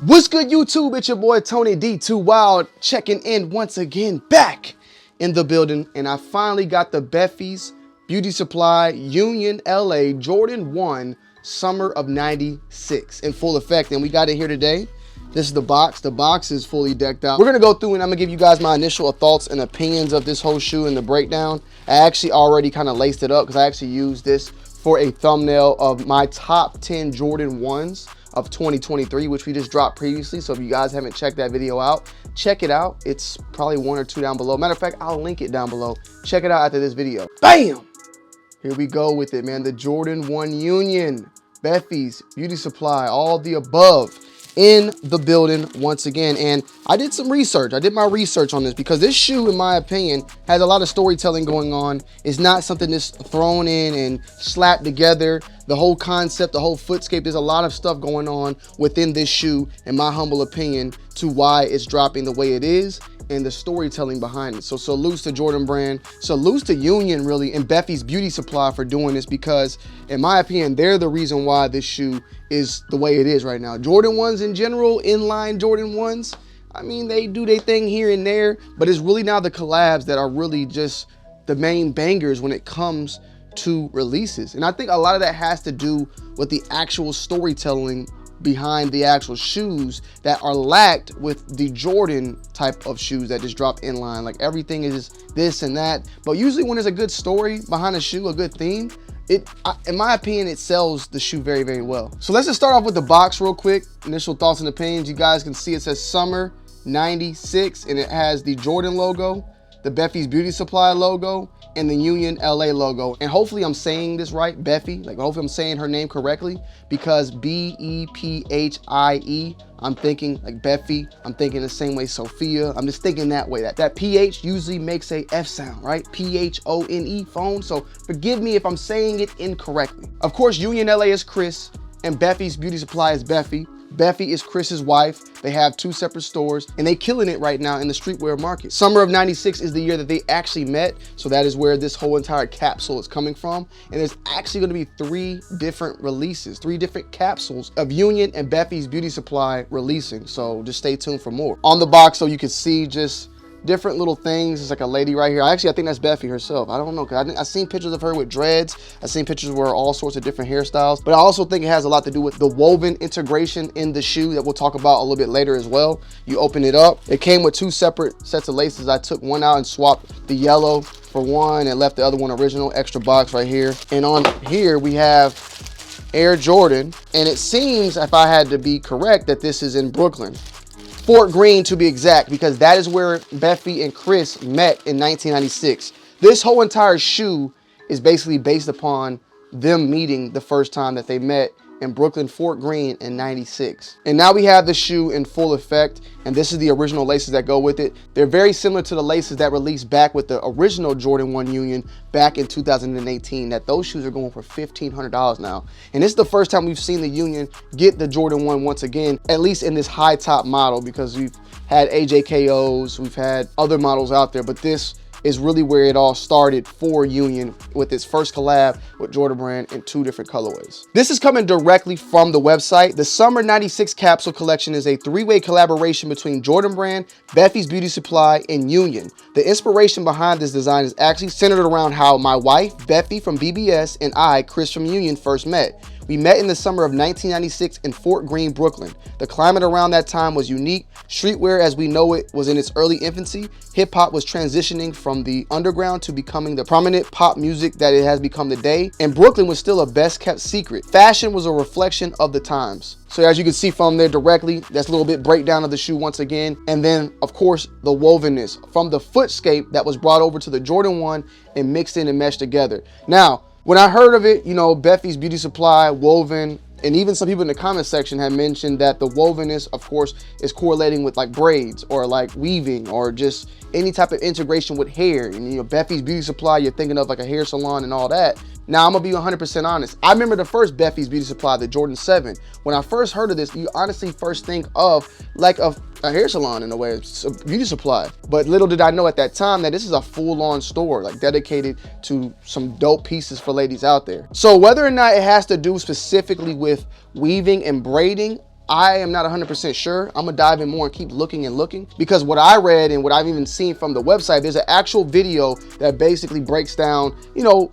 What's good, YouTube? It's your boy Tonyd2wild checking in once again, back in the building, and I finally got the Bephies Beauty Supply Union LA Jordan 1 Summer of '96 in full effect, and we got it here today. This is the box. The box is fully decked out. We're gonna go through and I'm gonna give you guys my initial thoughts and opinions of this whole shoe and the breakdown. I actually already kind of laced it up because I actually used this for a thumbnail of my top 10 Jordan 1s of 2023, which we just dropped previously. So if you guys haven't checked that video out, check it out. It's probably 1 or 2 down below. Matter of fact, I'll link it down below. Check it out after this video. Bam! Here we go with it, man. The Jordan 1 Union, Bephies Beauty Supply, all the above in the building once again. And I did some research. I did my research on this because this shoe, in my opinion, has a lot of storytelling going on. It's not something that's thrown in and slapped together. The whole concept, the whole footscape, there's a lot of stuff going on within this shoe, in my humble opinion, to why it's dropping the way it is and the storytelling behind it. So salutes to Jordan brand, salutes to Union really, and Bephies Beauty Supply for doing this, because in my opinion, they're the reason why this shoe is the way it is right now. Jordan 1s in general, inline Jordan 1s, I mean, they do their thing here and there, but it's really now the collabs that are really just the main bangers when it comes to releases. And I think a lot of that has to do with the actual storytelling behind the actual shoes that are lacked with the Jordan type of shoes that just drop inline. Like, everything is this and that, but usually when there's a good story behind a shoe, a good theme, in my opinion, it sells the shoe very, very well. So let's just start off with the box real quick. Initial thoughts and opinions. You guys can see it says Summer '96, and it has the Jordan logo, the Bephies Beauty Supply logo, and the Union LA logo. And hopefully I'm saying this right, Bephy, like hopefully I'm saying her name correctly, because B-E-P-H-I-E, I'm thinking like Bephy, I'm thinking the same way Sophia, I'm just thinking that way. That PH usually makes a F sound, right? P-H-O-N-E, phone, so forgive me if I'm saying it incorrectly. Of course, Union LA is Chris, and Bephies Beauty Supply is Bephy. Bephy is Chris's wife. They have 2 separate stores, and they killing it right now in the streetwear market. Summer of '96 is the year that they actually met, so that is where this whole entire capsule is coming from. And there's actually going to be 3 different releases, 3 different capsules of Union and Bephies Beauty Supply releasing, so just stay tuned for more. On the box, so you can see just different little things. It's like a lady right here. I think that's Bephy herself. I don't know, because I've seen pictures of her with dreads. I've seen pictures where all sorts of different hairstyles, but I also think it has a lot to do with the woven integration in the shoe that we'll talk about a little bit later as well. You open it up. It came with 2 separate sets of laces. I took one out and swapped the yellow for one and left the other one original. Extra box right here. And on here we have Air Jordan, and it seems, if I had to be correct, that this is in Brooklyn. Fort Greene to be exact, because that is where Bephy and Chris met in 1996. This whole entire shoe is basically based upon them meeting the first time that they met in Brooklyn, Fort Greene in '96. And now we have the shoe in full effect, and this is the original laces that go with it. They're very similar to the laces that released back with the original Jordan 1 Union back in 2018, that those shoes are going for $1,500 now. And this is the first time we've seen the Union get the Jordan 1 once again, at least in this high top model, because we've had AJKOs, we've had other models out there, but this is really where it all started for Union, with its first collab with Jordan brand in 2 different colorways. This is coming directly from the website. The Summer '96 capsule collection is a 3-way collaboration between Jordan brand, Bephies Beauty Supply, and Union. The inspiration behind this design is actually centered around how my wife, Bephy from BBS, and I, Chris from Union, first met. We met in the summer of 1996 in Fort Greene, Brooklyn. The climate around that time was unique. Streetwear as we know it was in its early infancy. Hip hop was transitioning from the underground to becoming the prominent pop music that it has become today. And Brooklyn was still a best kept secret. Fashion was a reflection of the times. So as you can see from there directly, that's a little bit breakdown of the shoe once again. And then of course the wovenness from the footscape that was brought over to the Jordan 1 and mixed in and meshed together. Now, when I heard of it, you know, Bephies Beauty Supply, woven, and even some people in the comment section had mentioned that the wovenness, of course, is correlating with like braids or like weaving or just any type of integration with hair. And, you know, Bephies Beauty Supply, you're thinking of like a hair salon and all that. Now, I'm gonna be 100% honest. I remember the first Bephies Beauty Supply, the Jordan 7. When I first heard of this, you honestly first think of like a hair salon in a way, it's a beauty supply. But little did I know at that time that this is a full-on store, like dedicated to some dope pieces for ladies out there. So whether or not it has to do specifically with weaving and braiding, I am not 100% sure. I'm gonna dive in more and keep looking and looking, because what I read and what I've even seen from the website, there's an actual video that basically breaks down, you know,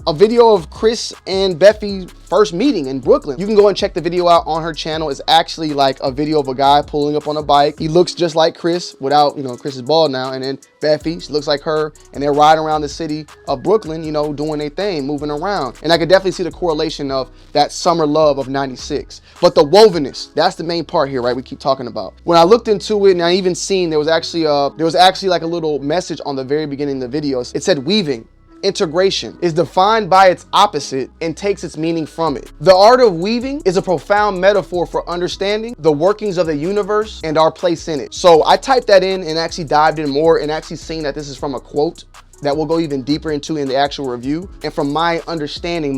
a video of Chris and Bephies' first meeting in Brooklyn. You can go and check the video out on her channel. It's actually like a video of a guy pulling up on a bike. He looks just like Chris without, you know, Chris is bald now. And then Bephies looks like her, and they're riding around the city of Brooklyn, you know, doing their thing, moving around. And I could definitely see the correlation of that summer love of 96. But the wovenness, that's the main part here, right? We keep talking about. When I looked into it, and I even seen there was actually like a little message on the very beginning of the video. It said weaving. Integration is defined by its opposite and takes its meaning from it. The art of weaving is a profound metaphor for understanding the workings of the universe and our place in it. So I typed that in and actually dived in more and actually seen that this is from a quote that we'll go even deeper into in the actual review. And from my understanding,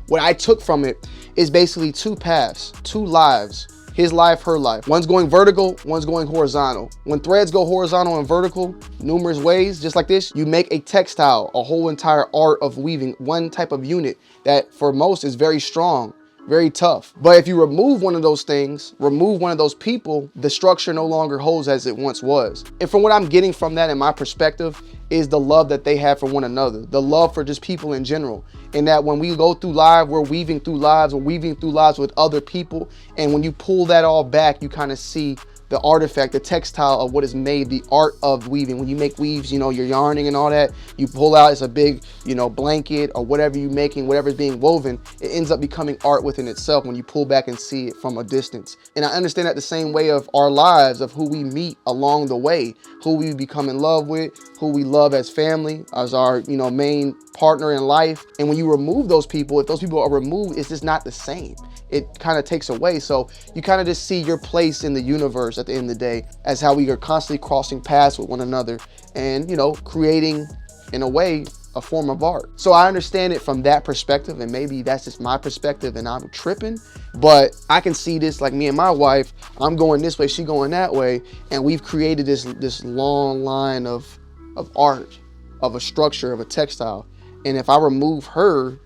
what I took from it is basically two paths, two lives. His life, her life. One's going vertical, one's going horizontal. When threads go horizontal and vertical, numerous ways, just like this, you make a textile, a whole entire art of weaving, one type of unit that for most is very strong, very tough. But if you remove one of those things, remove one of those people, the structure no longer holds as it once was. And from what I'm getting from that in my perspective is the love that they have for one another, the love for just people in general. And that when we go through life, we're weaving through lives with other people. And when you pull that all back, you kind of see the artifact, the textile of what is made, the art of weaving. When you make weaves, you know, you're yarning and all that, you pull out, it's a big, you know, blanket or whatever you're making, whatever's being woven, it ends up becoming art within itself when you pull back and see it from a distance. And I understand that the same way of our lives, of who we meet along the way, who we become in love with, who we love as family, as our, you know, main partner in life. And when you remove those people, if those people are removed, it's just not the same. It kind of takes away. So you kind of just see your place in the universe at the end of the day as how we are constantly crossing paths with one another and, you know, creating in a way a form of art. So I understand it from that perspective, and maybe that's just my perspective and I'm tripping, but I can see this, like me and my wife, I'm going this way, she going that way, and we've created this long line of art, of a structure, of a textile. And if I remove her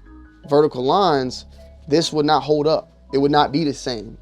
vertical lines, this would not hold up. It would not be the same.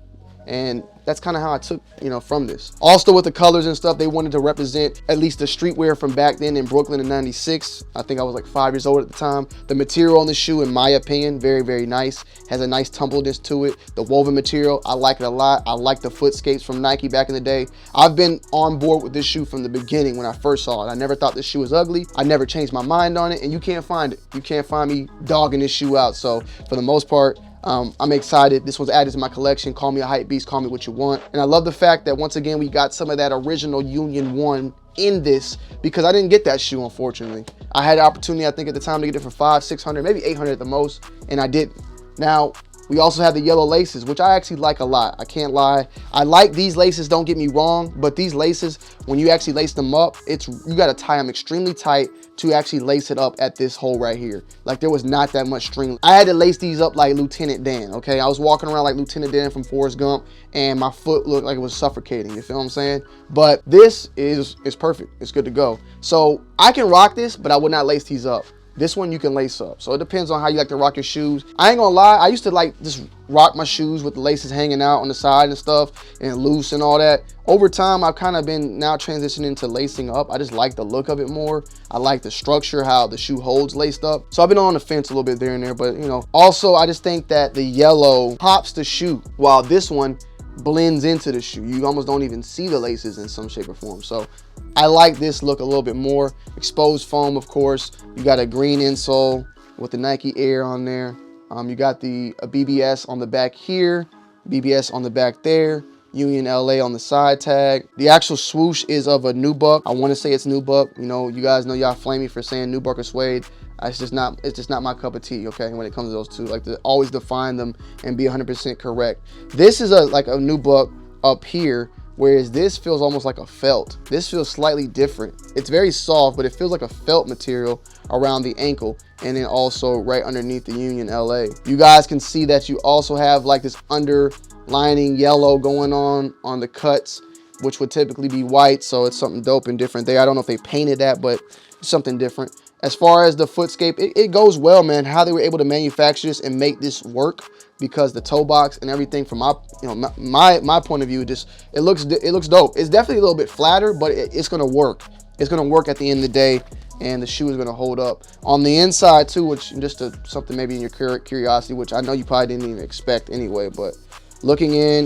And that's kind of how I took, you know, from this. Also with the colors and stuff, they wanted to represent at least the streetwear from back then in Brooklyn in 96. I think I was like 5 years old at the time. The material on the shoe, in my opinion, very, very nice. Has a nice tumbledness to it. The woven material, I like it a lot. I like the footscapes from Nike back in the day. I've been on board with this shoe from the beginning when I first saw it. I never thought this shoe was ugly. I never changed my mind on it, and you can't find it. You can't find me dogging this shoe out. So for the most part, I'm excited. This was added to my collection. Call me a hype beast, call me what you want. And I love the fact that once again, we got some of that original Union 1 in this, because I didn't get that shoe, unfortunately. I had the opportunity, I think at the time, to get it for $500, $600, maybe $800 at the most, and I didn't. Now, we also have the yellow laces, which I actually like a lot. I can't lie. I like these laces, don't get me wrong, but these laces, when you actually lace them up, you gotta tie them extremely tight to actually lace it up at this hole right here. Like, there was not that much string. I had to lace these up like Lieutenant Dan, okay? I was walking around like Lieutenant Dan from Forrest Gump, and my foot looked like it was suffocating, you feel what I'm saying? But this is perfect, it's good to go. So I can rock this, but I would not lace these up. This one you can lace up. So it depends on how you like to rock your shoes. I ain't gonna lie, I used to like just rock my shoes with the laces hanging out on the side and stuff and loose and all that. Over time, I've kind of been now transitioning to lacing up. I just like the look of it more. I like the structure, how the shoe holds laced up. So I've been on the fence a little bit there and there, but you know, also I just think that the yellow pops the shoe, while this one blends into the shoe. You almost don't even see the laces in some shape or form. So I like this look a little bit more. Exposed foam, of course. You got a green insole with the Nike Air on there. You got a BBS on the back here, BBS on the back there, Union LA on the side tag. The actual swoosh is of a nubuck. I want to say it's nubuck. You know, you guys know y'all flame me for saying nubuck or suede. It's just not my cup of tea, okay, when it comes to those two. Like, to always define them and be 100% correct. This is like a nubuck up here, whereas this feels almost like a felt. This feels slightly different. It's very soft, but it feels like a felt material around the ankle, and then also right underneath the Union LA. You guys can see that you also have like this underlining yellow going on the cuts, which would typically be white, so it's something dope and different there. I don't know if they painted that, but it's something different. As far as the footscape, it goes well, man. How they were able to manufacture this and make this work because the toe box and everything from my, my point of view, it looks dope. It's definitely a little bit flatter, but it's gonna work. It's gonna work at the end of the day, and the shoe is gonna hold up. On the inside too, which just something maybe in your curiosity, which I know you probably didn't even expect anyway, but looking in,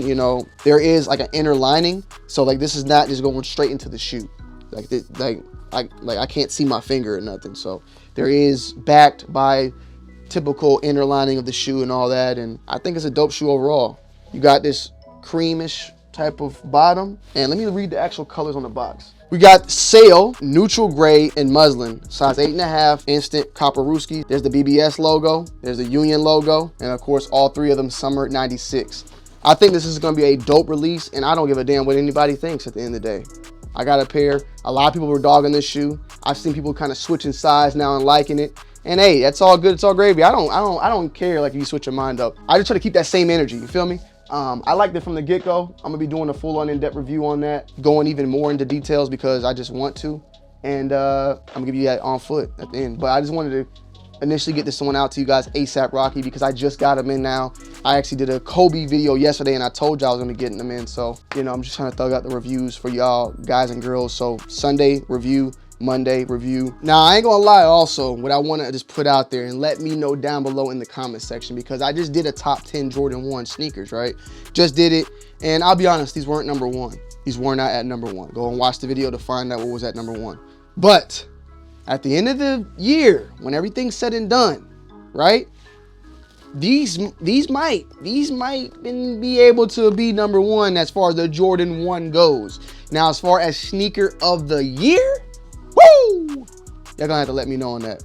there is like an inner lining. So like this is not just going straight into the shoe. I can't see my finger or nothing. So there is backed by typical inner lining of the shoe and all that. And I think it's a dope shoe overall. You got this creamish type of bottom. And let me read the actual colors on the box. We got sail, neutral gray, and muslin, size 8.5, instant copperuski. There's the BBS logo, there's the Union logo, and of course all three of them summer '96. I think this is gonna be a dope release, and I don't give a damn what anybody thinks at the end of the day. I got a pair. A lot of people were dogging this shoe. I've seen people kind of switching size now and liking it. And hey, that's all good. It's all gravy. I don't care like if you switch your mind up. I just try to keep that same energy. You feel me? I liked it from the get-go. I'm gonna be doing a full-on in-depth review on that, going even more into details because I just want to. And I'm gonna give you that on foot at the end. But I just wanted to initially get this one out to you guys ASAP Rocky because I just got them in now. I actually did a Kobe video yesterday and I told y'all I was gonna be getting them in. So, I'm just trying to thug out the reviews for y'all guys and girls. So Sunday review, Monday review. Now I ain't gonna lie, also what I want to just put out there and let me know down below in the comment section, because I just did a top 10 Jordan 1 sneakers, right? Just did it, and I'll be honest, these weren't number one. These were not at number one. Go and watch the video to find out what was at number one. But at the end of the year, when everything's said and done, right? These might be able to be number one as far as the Jordan 1 goes. Now, as far as sneaker of the year, woo! Y'all gonna have to let me know on that.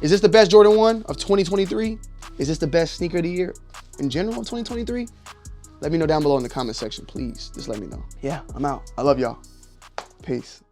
Is this the best Jordan 1 of 2023? Is this the best sneaker of the year in general of 2023? Let me know down below in the comment section, please. Just let me know. Yeah, I'm out. I love y'all. Peace.